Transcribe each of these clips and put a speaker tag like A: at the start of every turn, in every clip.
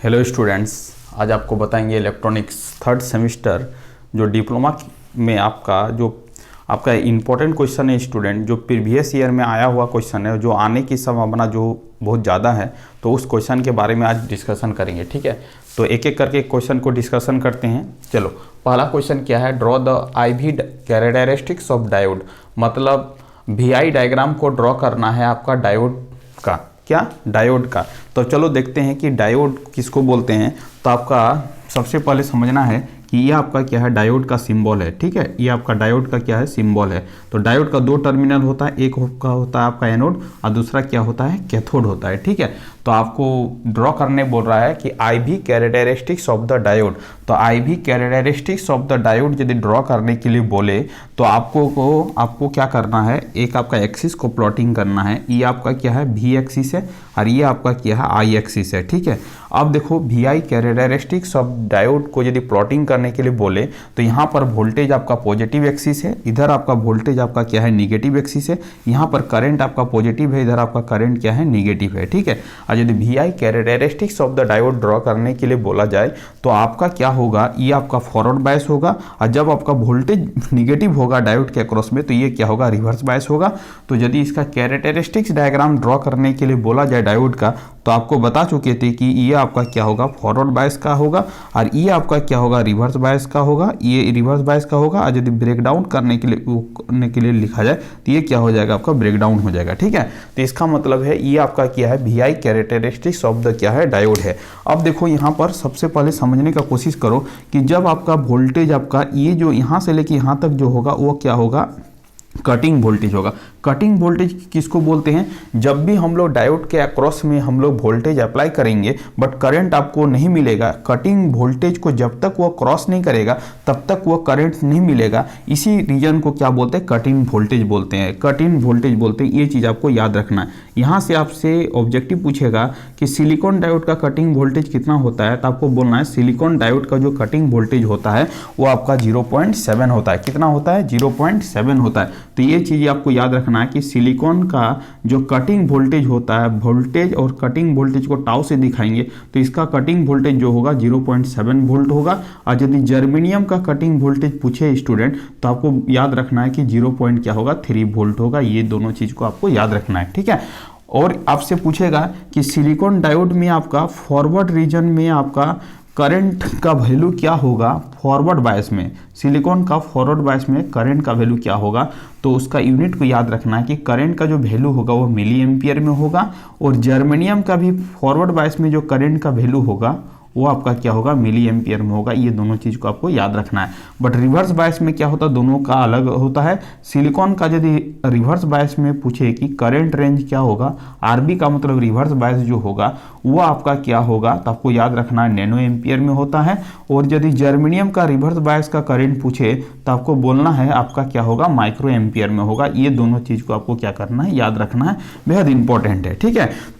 A: Hello students, आज आपको बताएंगे इलेक्ट्रॉनिक्स थर्ड सेमिस्टर जो डिप्लोमा में आपका इम्पोर्टेंट क्वेश्चन है स्टूडेंट, जो प्रीवियस ईयर में आया हुआ क्वेश्चन है, जो आने की संभावना जो बहुत ज़्यादा है, तो उस क्वेश्चन के बारे में आज डिस्कशन करेंगे। ठीक है, तो एक एक करके क्वेश्चन को डिस्कशन करते हैं। चलो, पहला क्वेश्चन क्या है, draw the IV characteristics of diode. मतलब VI डायग्राम को ड्रॉ करना है आपका डायोड का। क्या? डायोड का। तो चलो देखते हैं कि डायोड किसको बोलते हैं। तो आपका सबसे पहले समझना है कि ये आपका क्या है, डायोड का सिंबल है। ठीक है, ये आपका डायोड का क्या है, सिंबल है। तो डायोड का दो टर्मिनल होता है, एक का होता है आपका एनोड और दूसरा क्या होता है, कैथोड होता है। ठीक है, तो आपको ड्रॉ करने बोल रहा है कि IV characteristics of the diode. तो IV characteristics of the diode यदि ड्रॉ करने के लिए बोले तो आपको क्या करना है, एक आपका एक्सिस को प्लॉटिंग करना है। ये आपका क्या है, V एक्सिस है और ये आपका क्या है, I एक्सिस है। ठीक है, अब देखो VI कैरेक्टरिस्टिक्स ऑफ डायोड को यदि प्लॉटिंग करने के लिए बोले तो यहाँ पर वोल्टेज आपका पॉजिटिव एक्सिस है, इधर आपका वोल्टेज आपका क्या है, निगेटिव एक्सिस है। यहाँ पर करंट आपका पॉजिटिव है, इधर आपका करंट क्या है, निगेटिव है। ठीक है, और यदि VI characteristics of the diode draw करने के लिए बोला जाए तो आपका क्या होगा, ये आपका फॉरवर्ड बायस होगा। और जब आपका वोल्टेज निगेटिव होगा डायोड के अक्रॉस में तो ये क्या होगा, रिवर्स बायस होगा। तो यदि इसका कैरेक्टरिस्टिक्स डायग्राम ड्रॉ करने के लिए बोला जाए डायोड का, तो आपको बता चुके थे कि ये आपका क्या होगा, फॉरवर्ड बायस का होगा और ये आपका क्या होगा, रिवर्स बायस का होगा। ये रिवर्स बायस का होगा और यदि ब्रेकडाउन करने के लिए लिखा जाए तो ये क्या हो जाएगा, आपका ब्रेकडाउन हो जाएगा। ठीक है, तो इसका मतलब है ये आपका क्या है, VI कैरेक्टरिस्टिक्स ऑफ द क्या है, डायोड है। अब देखो यहाँ पर सबसे पहले समझने का कोशिश करो कि जब आपका वोल्टेज आपका ये जो यहाँ से लेके यहाँ तक जो होगा वो क्या होगा, कटिंग वोल्टेज होगा। कटिंग वोल्टेज किसको बोलते हैं, जब भी हम लोग डायोड के अक्रॉस में हम लोग वोल्टेज अप्लाई करेंगे बट करंट आपको नहीं मिलेगा, कटिंग वोल्टेज को जब तक वो क्रॉस नहीं करेगा तब तक वो करंट नहीं मिलेगा। इसी रीजन को क्या बोलते हैं, कटिंग वोल्टेज बोलते हैं, कटिंग वोल्टेज बोलते हैं। ये चीज़ आपको याद रखना है। यहाँ से आपसे ऑब्जेक्टिव पूछेगा कि सिलिकॉन डायोड का कटिंग वोल्टेज कितना होता है, तो आपको बोलना है सिलिकॉन डायोड का जो कटिंग वोल्टेज होता है वो आपका 0.7 होता है। कितना होता है, 0.7 होता है। तो ये चीज़ आपको याद रखना है कि सिलिकॉन का जो कटिंग वोल्टेज होता है, वोल्टेज और कटिंग वोल्टेज को टाउ से दिखाएंगे तो इसका कटिंग वोल्टेज जो होगा 0.7 वोल्ट होगा। और यदि जर्मेनियम का कटिंग वोल्टेज पूछे स्टूडेंट तो आपको याद रखना है कि 0.3 वोल्ट होगा। ये दोनों चीज़ को आपको याद रखना है। ठीक है, और आपसे पूछेगा कि सिलिकॉन डायोड में आपका फॉरवर्ड रीजन में आपका करंट का वैल्यू क्या होगा, फॉरवर्ड बायस में सिलिकॉन का फॉरवर्ड बायस में करंट का वैल्यू क्या होगा। तो उसका यूनिट को याद रखना है कि करंट का जो वैल्यू होगा वो मिली एम्पियर में होगा और जर्मेनियम का भी फॉरवर्ड बायस में जो करंट का वैल्यू होगा वो आपका क्या होगा, मिली एम्पियर में होगा। ये दोनों चीज़ को आपको याद रखना है। बट रिवर्स बायस में क्या होता है, दोनों का अलग होता है। सिलिकॉन का यदि रिवर्स बायस में पूछे कि करंट रेंज क्या होगा, RB का मतलब रिवर्स बायस जो होगा वो आपका क्या होगा, तो आपको याद रखना है नैनो एम्पियर में होता है। और यदि जर्मेनियम का रिवर्स बायस का करंट पूछे तो आपको बोलना है आपका क्या होगा, माइक्रो एम्पियर में होगा। ये दोनों चीज़ को आपको क्या करना है, याद रखना है, बेहद इंपॉर्टेंट है। ठीक है,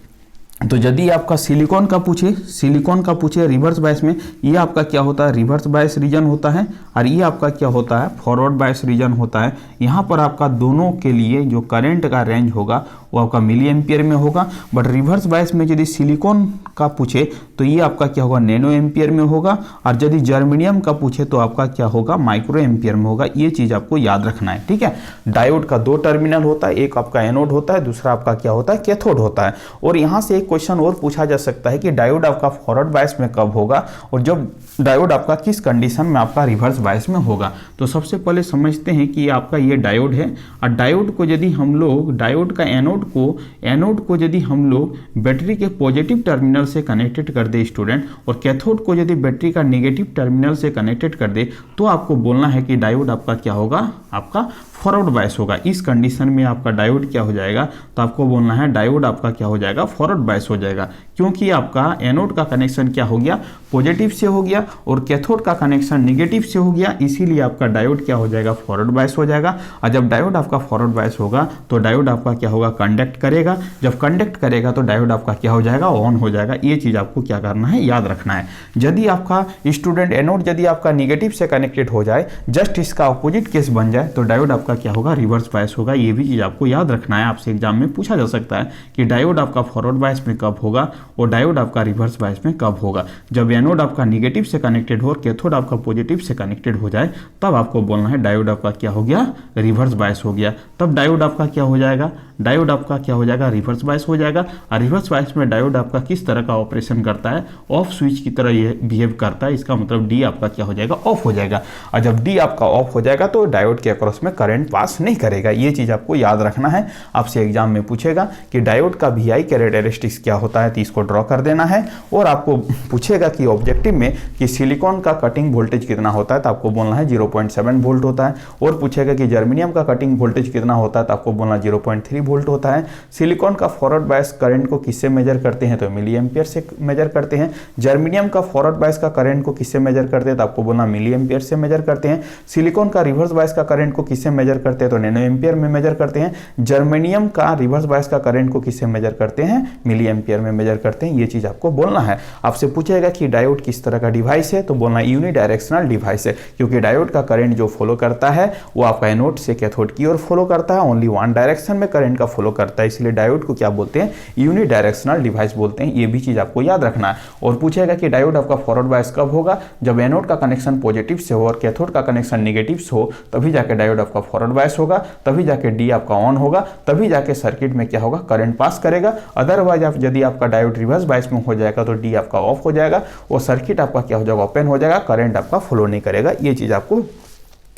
A: तो यदि आपका सिलिकॉन का पूछे रिवर्स बायस में, ये आपका क्या होता है, रिवर्स बायस रीजन होता है और ये आपका क्या होता है, फॉरवर्ड बायस रीजन होता है। यहाँ पर आपका दोनों के लिए जो करंट का रेंज होगा वो आपका मिली एम्पियर में होगा। बट रिवर्स बायस में यदि सिलिकॉन का पूछे तो ये आपका क्या होगा, नैनो एम्पियर में होगा। और यदि जर्मेनियम का पूछे तो आपका क्या होगा, माइक्रो एम्पियर में होगा। ये चीज़ आपको याद रखना है। ठीक है, डायोड का दो टर्मिनल होता है, एक आपका एनोड होता है, दूसरा आपका क्या होता है, कैथोड होता है। और यहाँ से एक क्वेश्चन और पूछा जा सकता है कि डायोड आपका फॉरवर्ड बायस में कब होगा और जब डायोड आपका किस कंडीशन में आपका रिवर्स बायस में होगा। तो सबसे पहले समझते हैं कि आपका ये डायोड है और डायोड को यदि हम लोग, डायोड का एनोड को यदि हम लोग बैटरी के पॉजिटिव टर्मिनल से कनेक्टेड कर दे स्टूडेंट, और कैथोड को यदि बैटरी का नेगेटिव टर्मिनल से कनेक्टेड कर दे, तो आपको बोलना है कि डायोड आपका क्या होगा, आपका फॉरवर्ड बायस होगा। इस कंडीशन में आपका डायोड क्या हो जाएगा, तो आपको बोलना है डायोड आपका क्या हो जाएगा, फॉरवर्ड बायस हो जाएगा। क्योंकि आपका एनोड का कनेक्शन क्या हो गया, पॉजिटिव से हो गया और कैथोड का कनेक्शन नेगेटिव से हो गया, इसीलिए आपका डायोड क्या हो जाएगा, फॉरवर्ड बायस हो जाएगा। और जब डायोड आपका फॉरवर्ड बायस होगा तो डायोड आपका क्या होगा, कंडक्ट करेगा। जब कंडक्ट करेगा तो डायोड आपका क्या हो जाएगा, ऑन हो जाएगा। ये चीज़ आपको क्या करना है, याद रखना है। यदि आपका स्टूडेंट एनोड यदि आपका निगेटिव से कनेक्टेड हो जाए, जस्ट इसका अपोजिट केस बन जाए, तो डायोड आपका क्या होगा, रिवर्स बायस होगा। ये भी चीज़ आपको याद रखना है, आपसे एग्जाम में पूछा जा सकता है कि डायोड आपका फॉरवर्ड बायस में कब होगा और डायोड आपका रिवर्स बायस में कब होगा। जब एनोड आपका निगेटिव से कनेक्टेड हो और कैथोड आपका पॉजिटिव से कनेक्टेड हो जाए तब आपको बोलना है डायोड आपका क्या हो गया, रिवर्स बायस हो गया। तब डायोड आपका क्या हो जाएगा, डायोड आपका क्या हो जाएगा, रिवर्स बायस हो जाएगा। और रिवर्स बायस में डायोड आपका किस तरह का ऑपरेशन करता है, ऑफ स्विच की तरह ये बिहेव करता है। इसका मतलब डी आपका क्या हो जाएगा, ऑफ हो जाएगा। और जब डी आपका ऑफ हो जाएगा तो डायोड के अक्रॉस में करंट पास नहीं करेगा। ये चीज आपको याद रखना है, आपसे एग्जाम में पूछेगा कि डायोड का VI कैरेक्टरिस्टिक्स क्या होता है, तो इसको ड्रॉ कर देना है। और आपको पूछेगा कि ऑब्जेक्टिव में कि सिलिकॉन का कटिंग वोल्टेज कितना होता है, तो आपको बोलना है 0.7 वोल्ट होता है। और पूछेगा कि जर्मेनियम का कटिंग वोल्टेज कितना होता है, तो आपको बोलना 0.3 वोल्ट होता है। सिलिकॉन का फॉरवर्ड बायस करंट को किससे मेजर करते हैं, तो मिली एम्पियर से मेजर करते हैं। जर्मेनियम का फॉरवर्ड बायस का करंट को किससे मेजर करते हैं, तो आपको बोलना मिली एम्पियर से मेजर करते हैं। सिलिकॉन का रिवर्स बायस का करंट को किससे मेजर करते हैं, तो नैनो एम्पियर में मेजर करते हैं। जर्मेनियम का रिवर्स बायस का करंट को किससे मेजर करते हैं, मिली एम्पियर में मेजर करते हैं। ये चीज आपको बोलना है। आपसे पूछेगा कि डायोड किस तरह का डिवाइस है, तो बोलना यूनिडायरेक्शनल डिवाइस है, क्योंकि डायोड का करंट जो फॉलो करता है वो आपका एनोड से कैथोड की ओर फॉलो करता है, ओनली वन डायरेक्शन में करंट का फॉलो करता है। इसलिए डायोड को क्या बोलते हैं, यूनिडायरेक्शनल डिवाइस बोलते हैं। ये भी चीज आपको याद रखना है। और पूछेगा कि डायोड आपका फॉरवर्ड बायस कब होगा, जब एनोड का कनेक्शन पॉजिटिव से हो और कैथोड का कनेक्शन नेगेटिव से हो, तभी जाके डायोड आपका फॉरवर्ड बायस होगा, तभी जाके डी आपका ऑन होगा, तभी जाके सर्किट में क्या होगा, करंट पास करेगा। अदरवाइज आप यदि आपका डायोड रिवर्स बायस में हो जाएगा तो डी आपका ऑफ हो जाएगा और सर्किट आपका क्या हो जाएगा, ओपन हो जाएगा, करंट आपका फ्लो नहीं करेगा। ये चीज आपको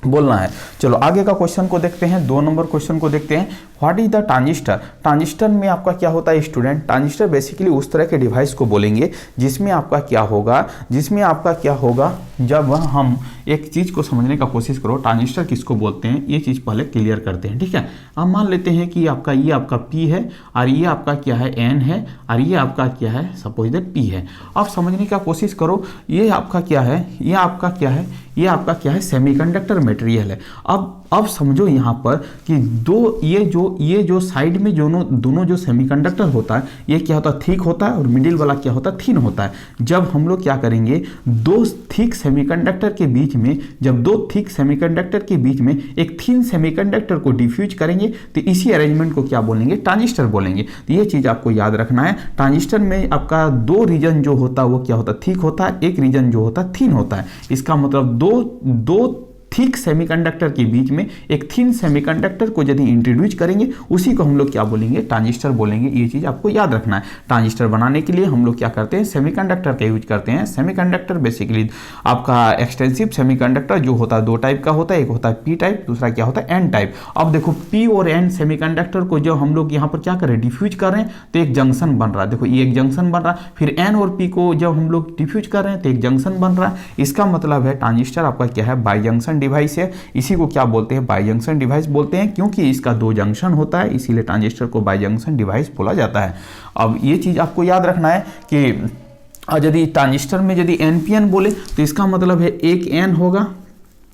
A: बोलना है। चलो आगे का क्वेश्चन को देखते हैं, 2 नंबर क्वेश्चन को देखते हैं। What is the transistor. Transistor में आपका क्या होता है स्टूडेंट, ट्रांजिस्टर बेसिकली उस तरह के डिवाइस को बोलेंगे जिसमें आपका क्या होगा, जब हम एक चीज को समझने का कोशिश करो, ट्रांजिस्टर किसको बोलते हैं ये चीज पहले क्लियर करते हैं, ठीक है। अब मान लेते हैं कि आपका ये आपका P है और ये आपका क्या है N है और ये आपका क्या है, सपोज दैट P है। अब समझने का कोशिश करो, ये आपका क्या है, ये आपका क्या है, सेमीकंडक्टर मटेरियल है। अब समझो यहाँ पर कि ये जो साइड में दोनों जो सेमीकंडक्टर होता है, ये क्या होता है, थिक होता है और मिडिल वाला क्या होता है, थिन होता है। जब हम लोग क्या करेंगे, दो थिक सेमीकंडक्टर के बीच में एक थिन सेमीकंडक्टर को डिफ्यूज करेंगे तो इसी अरेंजमेंट को क्या बोलेंगे, ट्रांजिस्टर बोलेंगे। तो ये चीज आपको याद रखना है। ट्रांजिस्टर में आपका 2 रीजन जो होता है वो क्या होता है, थिक होता है, एक रीजन जो होता है थिन होता है। इसका मतलब दो थिक सेमीकंडक्टर के बीच में एक थिन सेमीकंडक्टर को यदि इंट्रोड्यूस करेंगे उसी को हम लोग क्या बोलेंगे, ट्रांजिस्टर बोलेंगे। ये चीज आपको याद रखना है। ट्रांजिस्टर बनाने के लिए हम लोग क्या करते हैं, सेमीकंडक्टर का यूज करते हैं। सेमीकंडक्टर बेसिकली आपका एक्सटेंसिव सेमीकंडक्टर जो होता है 2 टाइप का होता है, एक होता है P टाइप, दूसरा क्या होता है N टाइप। अब देखो P और N सेमीकंडक्टर को जब हम लोग यहाँ पर क्या कर रहे हैं, डिफ्यूज कर रहे हैं तो एक जंक्शन बन रहा है। देखो ये एक जंक्शन बन रहा है, फिर N और P को जब हम लोग डिफ्यूज कर रहे हैं तो एक जंक्शन बन रहा है। इसका मतलब है ट्रांजिस्टर आपका क्या है, बाई जंक्शन डिवाइस है। इसी को क्या बोलते हैं, बाई जंक्शन डिवाइस बोलते हैं, क्योंकि इसका 2 जंक्शन होता है, इसीलिए ट्रांजिस्टर को बाई जंक्शन डिवाइस बोला जाता है। अब ये चीज आपको याद रखना है कि यदि ट्रांजिस्टर में यदि NPN बोले तो इसका मतलब है एक N होगा,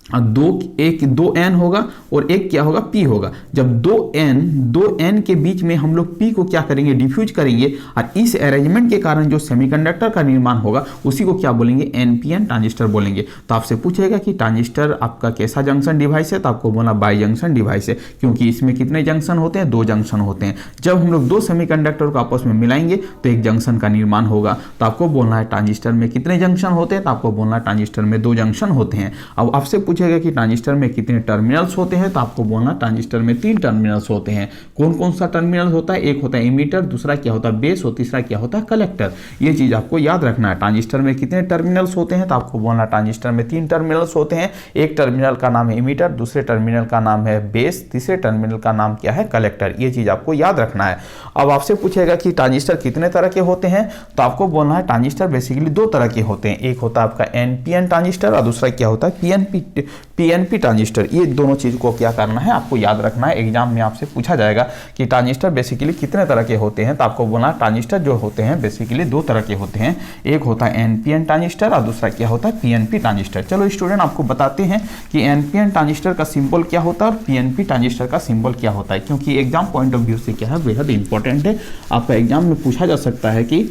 A: दो N होगा और एक क्या होगा, P होगा। जब दो N के बीच में हम लोग P को क्या करेंगे, डिफ्यूज करेंगे और इस अरेंजमेंट के कारण जो सेमीकंडक्टर का निर्माण होगा उसी को क्या बोलेंगे, NPN ट्रांजिस्टर बोलेंगे। तो आपसे पूछेगा कि ट्रांजिस्टर आपका कैसा जंक्शन डिवाइस है, तो आपको बोला बाई जंक्शन डिवाइस है, क्योंकि इसमें कितने जंक्शन होते हैं, 2 जंक्शन होते हैं। जब हम लोग 2 सेमीकंडक्टर को आपस में मिलाएंगे तो एक जंक्शन का निर्माण होगा। तो आपको बोलना है ट्रांजिस्टर में कितने जंक्शन होते हैं, तो आपको बोलना है ट्रांजिस्टर में 2 जंक्शन होते हैं। अब आपसे पूछेगा कि ट्रांजिस्टर में कितने टर्मिनल्स होते हैं, तो आपको बोलना ट्रांजिस्टर में 3 टर्मिनल्स होते हैं। कौन कौन सा टर्मिनल होता है, एक होता है इमीटर, दूसरा क्या होता है बेस और तीसरा क्या होता है कलेक्टर। ये चीज आपको याद रखना है। ट्रांजिस्टर में कितने टर्मिनल्स होते हैं, तो आपको बोलना ट्रांजिस्टर में 3 टर्मिनल्स होते हैं। एक टर्मिनल का नाम है इमीटर, दूसरे टर्मिनल का नाम है बेस, तीसरे टर्मिनल का नाम क्या है, कलेक्टर। ये चीज आपको याद रखना है। अब आपसे पूछेगा कि ट्रांजिस्टर कितने तरह के होते हैं, तो आपको बोलना है ट्रांजिस्टर बेसिकली 2 तरह के होते हैं। एक होता है आपका NPN ट्रांजिस्टर और दूसरा क्या होता है PNP ट्रांजिस्टर। ये दोनों चीज को क्या करना है, आपको याद रखना है। एग्जाम में आपसे पूछा जाएगा कि ट्रांजिस्टर बेसिकली कितने तरह के होते हैं, तो आपको बोलना ट्रांजिस्टर जो होते हैं बेसिकली 2 तरह के होते हैं। एक होता है NPN ट्रांजिस्टर और दूसरा क्या होता है PNP ट्रांजिस्टर। चलो स्टूडेंट आपको बताते हैं कि NPN ट्रांजिस्टर का सिंबल क्या होता है और PNP ट्रांजिस्टर का सिंबल क्या होता है, क्योंकि एग्जाम पॉइंट ऑफ व्यू से क्या है, बेहद इंपॉर्टेंट है। आपका एग्जाम में पूछा जा सकता है कि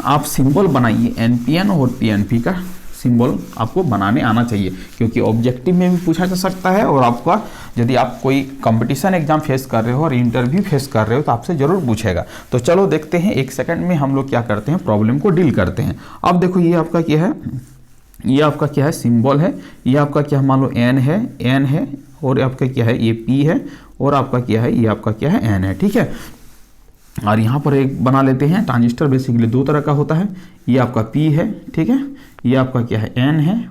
A: आप सिंबल बनाइए NPN और PNP का सिंबल आपको बनाने आना चाहिए, क्योंकि ऑब्जेक्टिव में भी पूछा जा सकता है और आपका यदि आप कोई कंपटीशन एग्जाम फेस कर रहे हो और इंटरव्यू फेस कर रहे हो तो आपसे जरूर पूछेगा। तो चलो देखते हैं, एक सेकंड में हम लोग क्या करते हैं, प्रॉब्लम को डील करते हैं। अब देखो ये आपका क्या है, ये आपका क्या है, सिंबल है। ये आपका क्या मान लो एन है और आपका क्या है, ये पी है और आपका क्या है, ये आपका क्या है, एन है। ठीक है, और यहाँ पर एक बना लेते हैं। ट्रांजिस्टर बेसिकली दो तरह का होता है, ये आपका पी है, ठीक है, ये आपका क्या है, एन है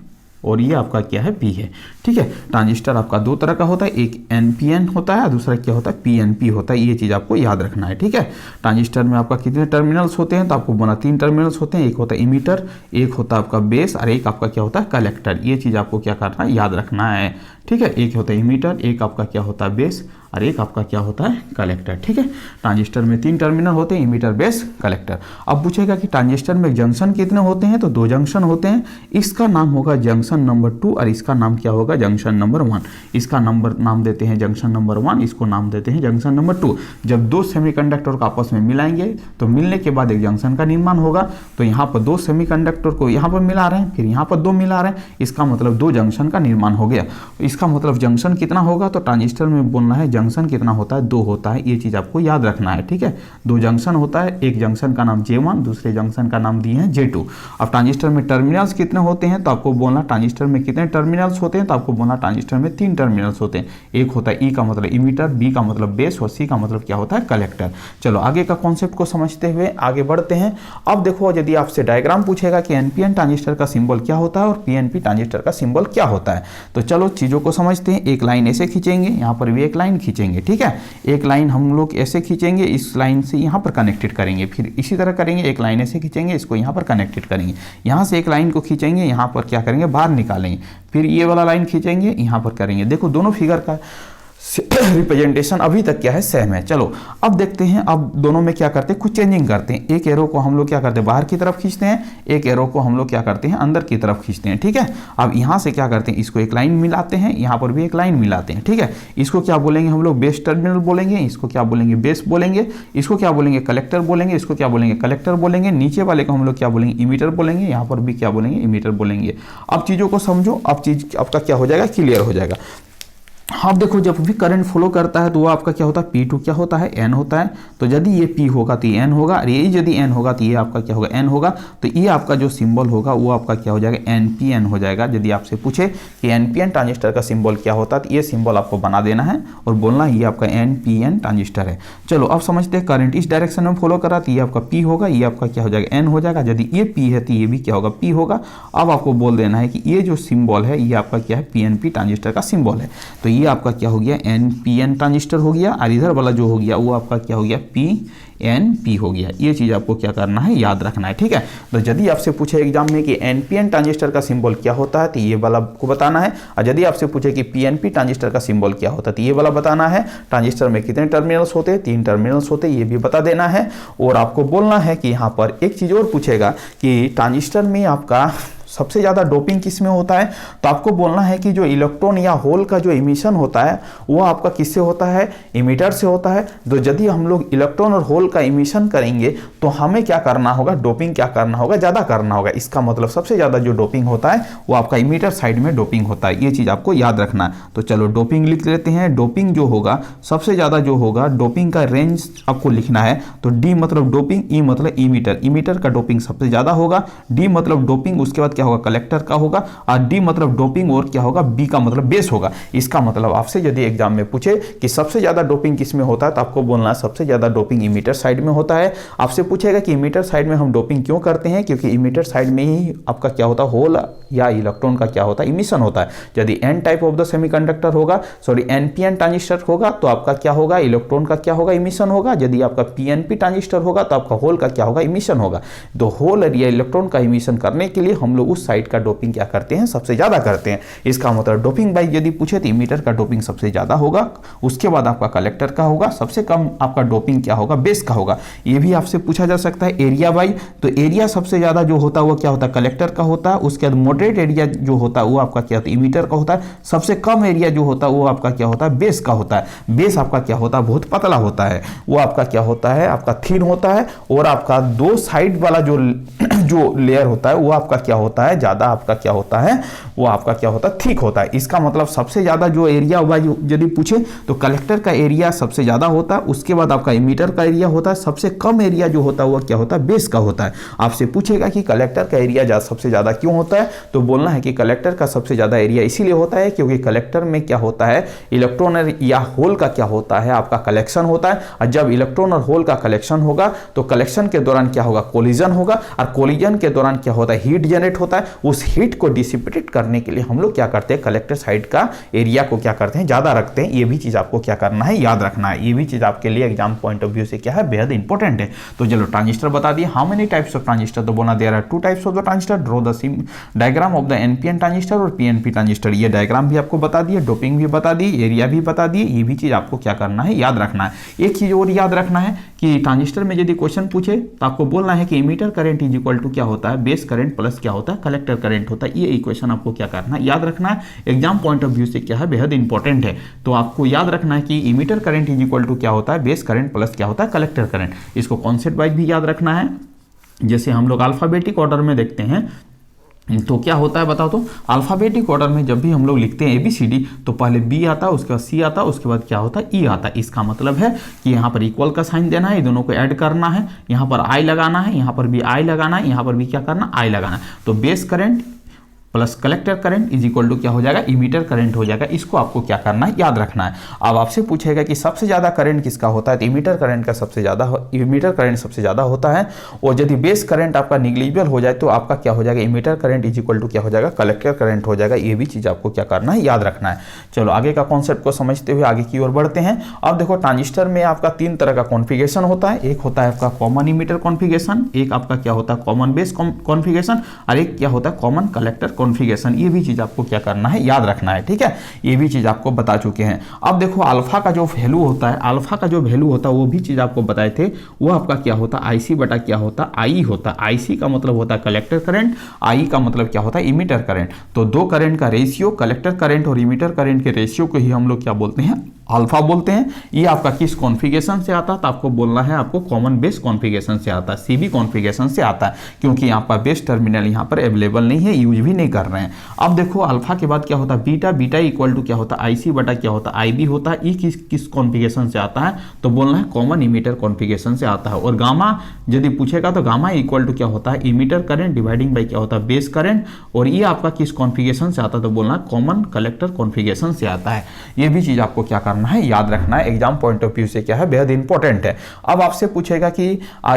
A: और ये आपका क्या है, पी है। ठीक है, ट्रांजिस्टर आपका दो तरह का होता है, एक एनपीएन होता है और दूसरा क्या होता है, पीएनपी होता है। ये चीज़ आपको याद रखना है। ठीक है, ट्रांजिस्टर में आपका कितने टर्मिनल्स होते हैं, तो आपको बोला 3 टर्मिनल्स होते हैं। एक होता है इमीटर, एक होता है आपका बेस और एक आपका क्या होता है, कलेक्टर। ये चीज़ आपको क्या करना है, याद रखना है। ठीक है, एक होता है इमीटर, एक आपका क्या होता है, बेस और एक आपका क्या होता है, कलेक्टर। ठीक है, ट्रांजिस्टर में 3 टर्मिनल होते हैं, इमीटर, बेस, कलेक्टर। अब पूछेगा कि ट्रांजिस्टर में जंक्शन कितने होते हैं, तो 2 जंक्शन होते हैं। इसका नाम होगा जंक्शन नंबर 2 और इसका नाम क्या होगा, जंक्शन नंबर 1। इसका नाम देते हैं जंक्शन नंबर 1, इसको नाम देते हैं जंक्शन नंबर 2। जब 2 सेमीकंडक्टर को आपस में मिलाएंगे तो मिलने के बाद एक जंक्शन का निर्माण होगा। तो यहाँ पर 2 सेमीकंडक्टर को यहाँ पर मिला रहे हैं, फिर यहाँ पर 2 मिला रहे हैं, इसका मतलब 2 जंक्शन का निर्माण हो गया। इसका मतलब जंक्शन कितना होगा, तो ट्रांजिस्टर में बोलना है जंक्शन कितना होता है, 2 होता है। ये चीज़ आपको याद रखना है। ठीक है, 2 जंक्शन होता है, एक जंक्शन का नाम J1, दूसरे जंक्शन का नाम दिए हैं J2। अब ट्रांजिस्टर में टर्मिनल्स कितने होते हैं, तो आपको बोलना ट्रांजिस्टर में कितने टर्मिनल्स होते हैं, तो आपको बोलना ट्रांजिस्टर में 3 टर्मिनल्स होते हैं। एक होता है E का मतलब इमीटर, B का मतलब बेस और C का मतलब क्या होता है, कलेक्टर। चलो आगे का कॉन्सेप्ट को समझते हुए आगे बढ़ते हैं। अब देखो, यदि आपसे डायग्राम पूछेगा कि एनपीएन ट्रांजिस्टर का सिंबल क्या होता है और पीएनपी ट्रांजिस्टर का सिंबल क्या होता है, तो चलो चीज़ों को समझते हैं। एक लाइन ऐसे खींचेंगे, यहाँ पर भी एक लाइन खींचेंगे। ठीक है, एक लाइन हम लोग ऐसे खींचेंगे, इस लाइन से यहाँ पर कनेक्टेड करेंगे, फिर इसी तरह करेंगे, एक लाइन ऐसे खींचेंगे, इसको यहाँ पर कनेक्टेड करेंगे, यहाँ से एक लाइन को खींचेंगे, यहाँ पर क्या करेंगे, बाहर निकालेंगे, फिर ये वाला लाइन खींचेंगे, यहाँ पर करेंगे। देखो दोनों फिगर का रिप्रेजेंटेशन अभी तक क्या है, सेम है। चलो अब देखते हैं, अब दोनों में क्या करते हैं, कुछ चेंजिंग करते हैं। एक एरो को हम लोग क्या करते हैं, बाहर की तरफ खींचते हैं, एक एरो को हम लोग क्या करते हैं, अंदर की तरफ खींचते हैं। ठीक है, अब यहाँ से क्या करते हैं, इसको एक लाइन मिलाते हैं, यहाँ पर भी एक लाइन मिलाते हैं। ठीक है, इसको क्या बोलेंगे हम लोग, बेस टर्मिनल बोलेंगे, इसको क्या बोलेंगे, बेस बोलेंगे, इसको क्या बोलेंगे, कलेक्टर बोलेंगे, इसको क्या बोलेंगे, कलेक्टर बोलेंगे। नीचे वाले को हम लोग क्या बोलेंगे, इमीटर बोलेंगे, यहाँ पर भी क्या बोलेंगे, इमीटर बोलेंगे। अब चीज़ों को समझो, अब चीज़ आपका क्या हो जाएगा, क्लियर हो जाएगा। हाँ देखो, जब भी करंट फ्लो करता है तो वो आपका क्या होता है, P2 क्या होता है, N होता है। तो यदि ये P होगा तो ये N होगा, और ये यदि N होगा तो ये आपका क्या होगा, N होगा। तो ये आपका जो सिंबल होगा वो आपका क्या हो जाएगा, NPN हो जाएगा। यदि आपसे पूछे कि NPN ट्रांजिस्टर का सिंबल क्या होता है, तो ये सिंबल आपको बना देना है और बोलना ये आपका NPN ट्रांजिस्टर है। चलो अब समझते हैं, करंट इस डायरेक्शन में फॉलो कर रहा तो ये आपका P होगा, ये आपका क्या हो जाएगा, N हो जाएगा। यदि ये P है तो ये भी क्या होगा, P होगा। अब आपको बोल देना है कि ये जो सिंबल है ये आपका क्या है, PNP ट्रांजिस्टर का सिंबल है। तो ये आपका क्या हो गया, NPN ट्रांजिस्टर हो गया, और इधर वाला जो हो गया वो आपका क्या हो गया, PNP हो गया। ये चीज़ आपको क्या करना है, याद रखना है। ठीक है, तो यदि आपसे पूछे एग्जाम में कि NPN ट्रांजिस्टर का सिंबल क्या होता है तो ये वाला को बताना है, और यदि आपसे पूछे कि PNP ट्रांजिस्टर का सिंबल क्या होता है तो ये वाला बताना है। ट्रांजिस्टर में कितने टर्मिनल्स होते हैं, 3 टर्मिनल्स होते हैं, ये भी बता देना है। और आपको बोलना है कि यहाँ पर एक चीज़ और पूछेगा कि ट्रांजिस्टर में आपका सबसे ज़्यादा डोपिंग किस में होता है, तो आपको बोलना है कि जो इलेक्ट्रॉन या होल का जो इमिशन होता है वो आपका किससे होता है, इमीटर से होता है। तो यदि हम लोग इलेक्ट्रॉन और होल का इमिशन करेंगे तो हमें क्या करना होगा, डोपिंग क्या करना होगा, ज़्यादा करना होगा। इसका मतलब सबसे ज़्यादा जो डोपिंग होता है वो आपका इमीटर साइड में डोपिंग होता है। ये चीज़ आपको याद रखना है। तो चलो डोपिंग लिख लेते हैं। डोपिंग जो होगा सबसे ज़्यादा जो होगा, डोपिंग का रेंज आपको लिखना है। तो डी मतलब डोपिंग, ई मतलब इमीटर, इमीटर का डोपिंग सबसे ज़्यादा होगा। डी मतलब डोपिंग, उसके बाद क्या होगा, कलेक्टर का होगा, और डी मतलब डोपिंग और क्या होगा, बी का मतलब बेस होगा। इसका मतलब आपसे यदि एग्जाम में पूछे कि सबसे ज्यादा डोपिंग किस में होता है तो आपको बोलना है सबसे ज्यादा डोपिंग इमीटर साइड में होता है। आपसे पूछेगा कि इमीटर साइड में हम डोपिंग क्यों करते हैं, क्योंकि इमीटर साइड में ही आपका क्या होता है, होल या इलेक्ट्रॉन का क्या होता है, इमिशन होता है। यदि N type of the semiconductor होगा, सॉरी एनपीएन ट्रांजिस्टर होगा तो आपका क्या होगा, इलेक्ट्रॉन का क्या होगा, इमिशन होगा। यदि आपका पीएनपी ट्रांजिस्टर होगा तो आपका होल का क्या होगा, इमिशन होगा। तो होल या इलेक्ट्रॉन का इमिशन करने के लिए हम लोग उस साइड का डोपिंग क्या करते हैं, सबसे ज्यादा करते हैं। इसका मतलब डोपिंग बाई यदि पूछे तो इमीटर का डोपिंग सबसे ज्यादा होगा, उसके बाद आपका कलेक्टर का होगा, सबसे कम आपका डोपिंग क्या होगा, बेस का होगा। ये भी आपसे पूछा जा सकता है एरिया बाई, तो एरिया सबसे ज्यादा जो होता है वो क्या होता है, कलेक्टर का होता है। उसके बाद मॉडरेट एरिया जो होता है वो आपका क्या होता है, इमीटर का होता है। सबसे कम एरिया जो होता है वो आपका क्या होता है, बेस का होता है। बेस आपका क्या होता है, बहुत पतला होता है, वो आपका क्या होता है, आपका थिन होता है। और आपका दो साइड वाला जो लेयर होता है वो आपका क्या होता है, ज़्यादा आपका क्या होता है, वो आपका क्या होता है, थिक होता है। इसका मतलब सबसे ज़्यादा जो एरिया होगा यदि पूछे तो कलेक्टर का एरिया सबसे ज़्यादा होता है, उसके बाद आपका इमीटर का एरिया होता है, सबसे कम एरिया जो होता है वो क्या होता है, बेस का होता है। आपसे पूछेगा कि कलेक्टर का एरिया सबसे ज़्यादा क्यों होता है, तो बोलना है कि कलेक्टर का सबसे ज़्यादा एरिया इसीलिए होता है क्योंकि कलेक्टर में क्या होता है, इलेक्ट्रॉन या होल का क्या होता है, आपका कलेक्शन होता है। और जब इलेक्ट्रॉन और होल का कलेक्शन होगा तो कलेक्शन के दौरान क्या होगा, कोलिजन होगा, और कोलिजन के दौरान क्या होता है, हीट जनरेट होता है। उस हीट को डिसिपेट करने के लिए हम लोग क्या करते हैं, कलेक्टर साइड का एरिया को क्या करते हैं, ज़्यादा रखते हैं। ये भी चीज़ आपको क्या करना है, याद रखना है। ये भी चीज़ आपके लिए एग्जाम पॉइंट ऑफ व्यू से क्या है, बेहद इंपॉर्टेंट है। तो चलो ट्रांजिस्टर बता दिए। How many types of transistor, तो बोला there are 2 types of the transistor, draw the diagram of the NPN transistor और पीएनपी ट्रांजिस्टर। ये डायग्राम भी आपको बता दिए, डोपिंग भी बता दी, एरिया भी बता दिए। ये भी चीज़ आपको क्या करना है, याद रखना है। एक चीज़ और याद रखना है कि ट्रांजिस्टर में यदि क्वेश्चन पूछे तो आपको बोलना है कि emitter current is equal to क्या होता है, बेस करंट प्लस क्या होता है, कलेक्टर करंट होता है। ये इक्वेशन आपको क्या करना है, याद रखना है। एग्जाम पॉइंट ऑफ व्यू से क्या है, बेहद इंपॉर्टेंट है। तो आपको याद रखना है कि emitter current is equal to क्या होता है, बेस करंट प्लस क्या होता है, कलेक्टर करंट। इसको कॉन्सेप्ट वाइज भी याद रखना है। जैसे हम लोग अल्फाबेटिक ऑर्डर में देखते हैं तो क्या होता है बताओ, तो अल्फाबेटिक ऑर्डर में जब भी हम लोग लिखते हैं ABCD तो पहले B आता है, उसके बाद C आता है, उसके बाद क्या होता है, E आता है। इसका मतलब है कि यहाँ पर इक्वल का साइन देना है, ये दोनों को ऐड करना है, यहाँ पर I लगाना है, यहाँ पर भी I लगाना है, यहाँ पर भी क्या करना, I लगाना है। तो base current plus collector current is equal to क्या हो जाएगा, इमीटर करंट हो जाएगा। इसको आपको क्या करना है, याद रखना है। अब आपसे पूछेगा कि सबसे ज़्यादा करंट किसका होता है, तो इमीटर करंट का इमीटर करंट सबसे ज़्यादा होता है। और यदि बेस करंट आपका निग्लिजिबल हो जाए तो आपका क्या हो जाएगा, emitter current is equal to क्या हो जाएगा, कलेक्टर करंट हो जाएगा। ये भी चीज़ आपको क्या करना है, याद रखना है। चलो आगे का कॉन्सेप्ट को समझते हुए आगे की ओर बढ़ते हैं। अब देखो ट्रांजिस्टर में आपका 3 तरह का कॉन्फ़िगरेशन होता है। एक होता है आपका कॉमन इमीटर कॉन्फ़िगरेशन, एक आपका क्या होता है कॉमन बेस कॉन्फ़िगरेशन, और एक क्या होता है कॉमन कलेक्टर कॉन्फ़िगरेशन। ये भी चीज आपको क्या करना है, याद रखना है। ठीक है, ये भी चीज आपको बता चुके हैं। अब देखो अल्फा का जो वैल्यू होता है, अल्फा का जो वैल्यू होता है वो भी चीज आपको बताए थे। वो आपका क्या होता है, IC बटा क्या होता है, I होता है। IC का मतलब होता है कलेक्टर करंट, I का मतलब क्या होता है, इमीटर करंट। तो दो करंट का रेशियो, कलेक्टर करंट और इमीटर करंट के रेशियो को ही हम लोग क्या बोलते हैं, अल्फा बोलते हैं। ये आपका किस कॉन्फ़िगरेशन से आता है, तो आपको बोलना है आपको कॉमन बेस कॉन्फ़िगरेशन से आता है, CB कॉन्फ़िगरेशन से आता है, क्योंकि यहाँ पर बेस टर्मिनल यहाँ पर अवेलेबल नहीं है, यूज भी नहीं कर रहे हैं। अब देखो अल्फा के बाद क्या होता है, बीटा, बीटा इक्वल टू क्या होता है, IC बटा क्या होता है, IB होता है। ये किस कॉन्फ़िगरेशन से आता है, तो बोलना है कॉमन इमीटर कॉन्फ़िगरेशन से आता है। और गामा यदि पूछेगा तो गामा इक्वल टू क्या होता है, इमीटर करंट डिवाइडिंग बाई क्या होता है, बेस करंट। और ये आपका किस कॉन्फ़िगरेशन से आता है, तो बोलना है कॉमन कलेक्टर कॉन्फ़िगरेशन से आता है। ये भी चीज़ आपको क्या करना है, याद रखना है। एग्जाम पॉइंट ऑफ व्यू से क्या है, बेहद इंपॉर्टेंट है। अब आपसे पूछेगा कि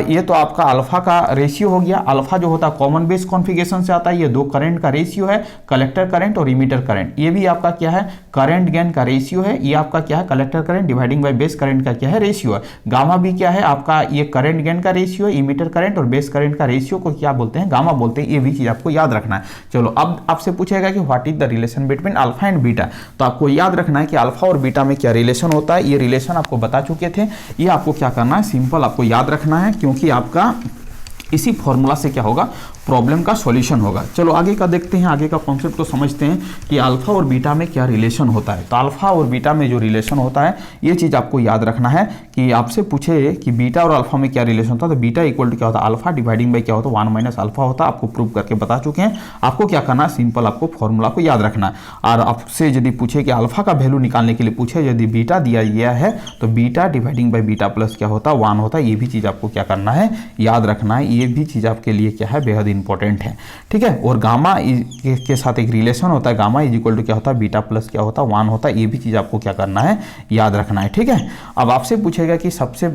A: ये तो आपका अल्फा का रेशियो हो गया। अल्फा जो होता है कॉमन बेस कॉन्फ़िगरेशन से आता है। ये दो करंट का रेशियो है, कलेक्टर करंट और इमीटर करंट। ये भी आपका क्या है, करंट गेन का रेशियो है। ये आपका क्या है, collector current dividing by base current का क्या है, रेशियो है। गामा भी क्या है आपका, ये करंट गेन का रेशियो है। इमीटर करंट और बेस करंट का रेशियो को क्या बोलते हैं, गामा बोलते हैं। ये भी चीज आपको याद रखना है। चलो अब आपसे पूछेगा कि what is the relation between alpha and beta, तो आपको याद रखना है कि अल्फा और बीटा में क्या रिलेशन होता है। ये रिलेशन आपको बता चुके थे। ये आपको क्या करना है, सिंपल आपको याद रखना है, क्योंकि आपका इसी फॉर्मूला से क्या होगा, प्रॉब्लम का सॉल्यूशन होगा। चलो आगे का देखते हैं, आगे का कॉन्सेप्ट को समझते हैं कि अल्फा और बीटा में क्या रिलेशन होता है। तो अल्फा और बीटा में जो रिलेशन होता है, ये चीज़ आपको याद रखना है कि आपसे पूछे कि बीटा और अल्फा में क्या रिलेशन होता है, तो बीटा इक्वल टू क्या होता है, अल्फा डिवाइडिंग बाई क्या होता है, 1 माइनस अल्फा होता है। आपको प्रूव करके बता चुके हैं। आपको क्या करना है, सिंपल आपको फॉर्मूला को याद रखना है। और आपसे यदि पूछे कि अल्फा का वैल्यू निकालने के लिए पूछे, यदि बीटा दिया गया है तो beta dividing by beta plus क्या होता है, 1 होता है। ये भी चीज़ आपको क्या करना है, याद रखना है। ये भी चीज़ आपके लिए क्या है, बेहद इंपॉर्टेंट है। ठीक है, और गामा के साथ एक रिलेशन होता है, गामा इज इक्वल टू क्या होता है, बीटा प्लस क्या होता है, 1 होता है। ये भी चीज़ आपको क्या करना है, याद रखना है। ठीक है, अब आपसे पूछेगा कि सबसे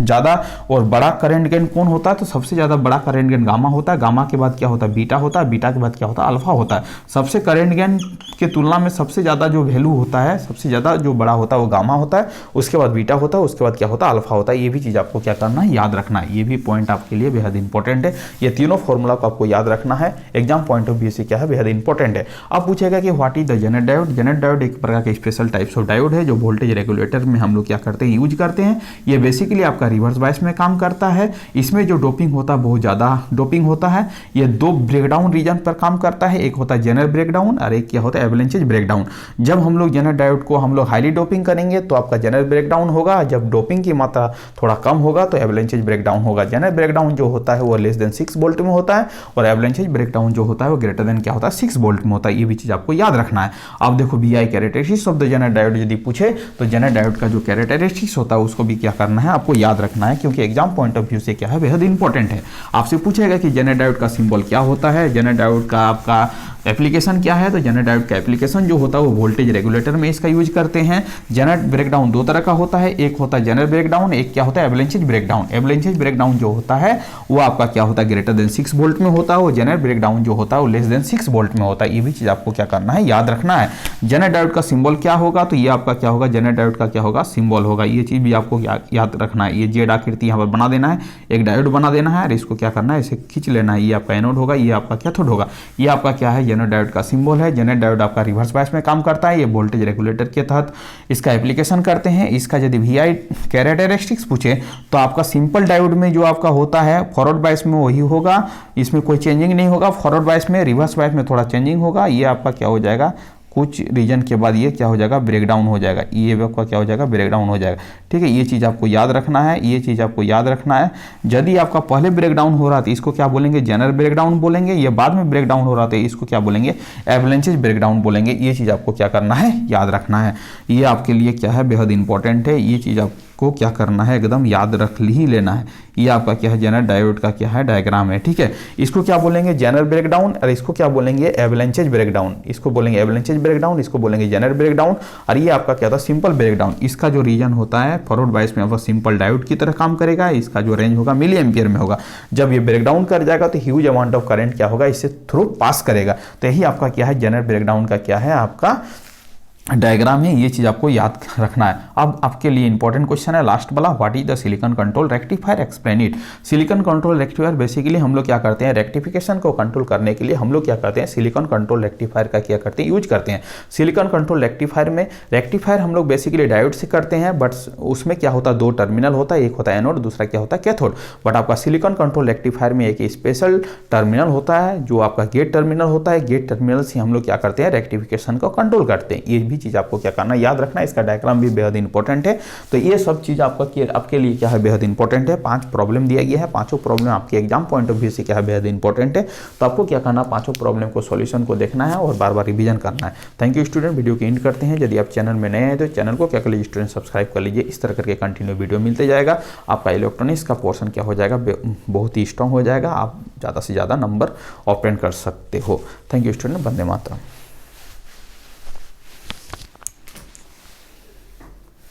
A: ज़्यादा और बड़ा करंट गेन कौन होता है, तो सबसे ज़्यादा बड़ा करंट गेन गामा होता है। गामा के बाद क्या होता है, बीटा होता है। बीटा के बाद क्या होता है, अल्फा होता है। सबसे करंट गेन के तुलना में सबसे ज़्यादा जो वैल्यू होता है, सबसे ज़्यादा जो बड़ा होता है वो गामा होता है, उसके बाद बीटा होता है, उसके बाद क्या होता है, अल्फा होता है। ये भी चीज़ आपको क्या करना है, याद रखना है। ये भी पॉइंट आपके लिए बेहद इंपॉर्टेंट है। ये तीनों फॉर्मूला को आपको याद रखना है। एग्जाम पॉइंट ऑफ व्यू से क्या है, बेहद इंपॉर्टेंट है। अब पूछेगा कि what is the Janet diode. Janet diode एक प्रकार के स्पेशल टाइप्स ऑफ डायोड है जो वोल्टेज रेगुलेटर में हम लोग क्या करते हैं, यूज करते हैं। ये बेसिकली आपका रिवर्स बायस में काम करता है। इसमें जो डोपिंग होता है बहुत ज़्यादा डोपिंग होता है। ये दो ब्रेकडाउन रीजन पर काम करता है, एक होता है जेनर ब्रेकडाउन और एक क्या होता है, एवलेंचेज ब्रेकडाउन। जब हम लोग जेनर डायोड को हम लोग हाईली डोपिंग करेंगे तो आपका जेनर ब्रेकडाउन होगा। जब डोपिंग की मात्रा थोड़ा कम होगा तो एवलेंचेज ब्रेकडाउन होगा। जेनर ब्रेकडाउन जो होता है वो लेस देन 6 वोल्ट में होता है, और एवलांचेज ब्रेकडाउन जो होता है वो ग्रेटर देन क्या होता है 6 वोल्ट में होता है। ये भी चीज़ आपको याद रखना है। अब देखो VI characteristics of the Zener diode यदि पूछे तो जेनर डायोड का जो कैरेक्टरिस्टिक्स होता है उसको भी क्या करना है, आपको याद रखना है, क्योंकि एग्जाम पॉइंट ऑफ व्यू से क्या है, बेहद इंपॉर्टेंट है। आपसे पूछेगा कि जेनर डायोड का सिंबल क्या होता है, जेनर डायोड का आपका एप्लीकेशन क्या है, तो जेनर डायोड का एप्लीकेशन जो होता है वो वोल्टेज रेगुलेटर में इसका यूज करते हैं। जेनर ब्रेकडाउन दो तरह का होता है, एक होता है जेनर ब्रेकडाउन, एक क्या होता है एवलांचेज ब्रेकडाउन। एवलांचेज ब्रेकडाउन जो होता है वो आपका क्या होता है ग्रेटर देन 6 वोल्ट में होता है, और जेनर ब्रेकडाउन जो होता है वो लेस देन 6 वोल्ट में होता है। ये भी चीज आपको क्या करना है, याद रखना है। जेनर डायोड का सिंबल क्या होगा, तो ये आपका क्या होगा, जेनर डायोड का क्या होगा, सिंबल होगा। ये चीज भी आपको याद रखना है। ये जेड आकृति यहाँ पर बना देना है, एक डायोड बना देना है और इसको क्या करना है, इसे खींच लेना है। ये आपका एनोड होगा, ये आपका कैथोड होगा। ये आपका क्या है, जेनर डायोड का सिंबल है। जेनर डायोड आपका रिवर्स बायस में काम करता है, ये वोल्टेज रेगुलेटर के तहत इसका एप्लीकेशन करते हैं। इसका यदि VI कैरेक्टरिस्टिक्स पूछे तो आपका सिंपल डायोड में जो आपका होता है फॉरवर्ड बायस में वही होगा, इसमें कोई चेंजिंग नहीं होगा। फॉरवर्ड बायस में, रिवर्स बायस में थोड़ा चेंजिंग होगा। ये आपका क्या हो जाएगा, कुछ रीजन के बाद ये क्या हो जाएगा, ब्रेकडाउन हो जाएगा। ये आपका क्या हो जाएगा, ब्रेकडाउन हो जाएगा। ठीक है, ये चीज़ आपको याद रखना है, ये चीज़ आपको याद रखना है। यदि आपका पहले ब्रेकडाउन हो रहा था इसको क्या बोलेंगे, जेनर ब्रेकडाउन बोलेंगे। ये बाद में ब्रेकडाउन हो रहा था इसको क्या बोलेंगे, एवलांचेज ब्रेकडाउन बोलेंगे। ये चीज़ आपको क्या करना है, याद रखना है। ये आपके लिए क्या है, बेहद इंपॉर्टेंट है। ये चीज़ आपको क्या करना है, एकदम याद रख ही लेना है। ये आपका क्या है, जेनर डायोड का क्या है, डायग्राम है। ठीक है, इसको क्या बोलेंगे, जेनर ब्रेकडाउन, और इसको क्या बोलेंगे, एवलांचेज ब्रेकडाउन। इसको बोलेंगे एवलांचेज ब्रेकडाउन, इसको बोलेंगे जेनर ब्रेकडाउन। और ये आपका क्या था, सिंपल ब्रेकडाउन। इसका जो रीजन होता है फॉरवर्ड बायस में, वो सिंपल डायोड की तरह काम करेगा। इसका जो रेंज होगा मिली एम्पियर में होगा। जब ये ब्रेकडाउन कर जाएगा तो ह्यूज अमाउंट ऑफ करंट क्या होगा, इससे थ्रू पास करेगा। तो यही आपका क्या है, जेनर ब्रेकडाउन का क्या है, आपका डायग्राम है। ये चीज आपको याद रखना है। अब आपके लिए इंपॉर्टेंट क्वेश्चन है लास्ट वाला, what is the silicon control rectifier, explain it. Silicon control rectifier basically हम लोग क्या करते हैं, रेक्टिफिकेशन को कंट्रोल करने के लिए हम लोग क्या करते हैं, सिलिकॉन कंट्रोल रेक्टिफायर का क्या करते हैं, यूज करते हैं। सिलिकॉन कंट्रोल रेक्टिफायर में रेक्टिफायर हम लोग बेसिकली डायोड से करते हैं, बट उसमें क्या होता है, दो टर्मिनल होता है, एक होता है एनोड, दूसरा क्या होता है, कैथोड। बट आपका सिलिकॉन कंट्रोल रेक्टिफायर में एक स्पेशल टर्मिनल होता है जो आपका गेट टर्मिनल होता है। गेट टर्मिनल से हम लोग क्या करते हैं, रेक्टिफिकेशन को कंट्रोल करते हैं। ये भी चीज आपको क्या करना, याद रखना है। इसका डायग्राम भी बेहद इंपॉर्टेंट है। तो ये सब चीज आपके लिए क्या है, बेहद इंपॉर्टेंट है। 5 प्रॉब्लम दिया गया है, पांचों प्रॉब्लम आपके एग्जाम पॉइंट ऑफ व्यू से क्या है, बेहद इंपॉर्टेंट है। तो आपको क्या करना, पांचों प्रॉब्लम को सॉल्यूशन को देखना है और बार बार रिवीजन करना है। थैंक यू स्टूडेंट, वीडियो की एंड करते हैं। यदि आप चैनल में नए हैं तो चैनल को क्या कर लीजिए स्टूडेंट, सब्सक्राइब कर लीजिए। इस तरह करके कंटिन्यू वीडियो मिलते जाएगा। आपका इलेक्ट्रॉनिक्स का पोर्शन क्या हो जाएगा, बहुत ही स्ट्रांग हो जाएगा। आप ज़्यादा से ज़्यादा नंबर ऑब्टेन कर सकते हो। Thank you student, Vande Mataram.